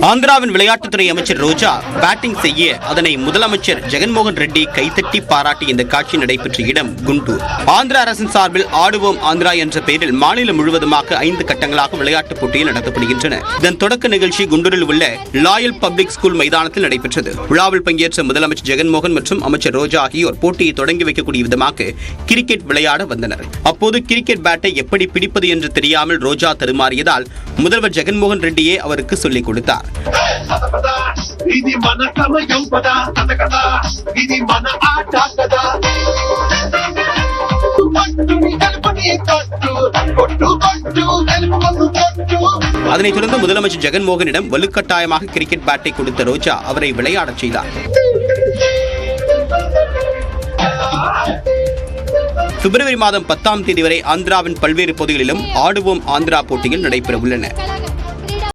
ஆந்திராவின் விளையாட்டுத்துறை அமைச்சர் ரோஜா பேட்டிங் செய்ய அதனை முதலமைச்சர் ஜெகன்மோகன் ரெட்டி கைத்தட்டி பாராட்டிய இந்த காட்சி நடைபெற்ற இடம் குண்டூர். ஆந்திர அரசின் சார்பில் ஆடுவோம் ஆந்திரா என்ற பெயரில் மாநிலம் முழுவதுமாக 5 கட்டங்களாக விளையாட்டுப் போட்டிகள் நடத்தப்படுகின்றன. இதன் தொடக்க நிகழ்ச்சி குண்டூரில் உள்ள லாயல் பப்ளிக் ஸ்கூல் மைதானத்தில் நடைபெற்றது. விழாவில் பங்கேற்ற முதலமைச்சர் ஜெகன்மோகன் மற்றும் அமைச்சர் ரோஜா ஆகியோர் போட்டியை தொடங்கி வைக்கக்கூடிய விதமாக கிரிக்கெட் விளையாட வந்தனர். அப்போது கிரிக்கெட் பேட்டை எப்படி பிடிப்பது என்று தெரியாமல் ரோஜா தருமாறியதால் முதல்வர் ஜெகன்மோகன் ரெட்டியே அவருக்கு சொல்லிக் கொடுத்தார். அதனைத் தொடர்ந்து முதலமைச்சர் ஜெகன்மோகனிடம் வலுக்கட்டாயமாக கிரிக்கெட் பேட்டை கொடுத்த ரோஜா அவரை விளையாடச் செய்தார். பிப்ரவரி மாதம் 10ஆம் தேதி வரை ஆந்திராவின் பல்வேறு பகுதிகளிலும் ஆடுவோம் ஆந்திரா போட்டிகள் நடைபெற உள்ளன.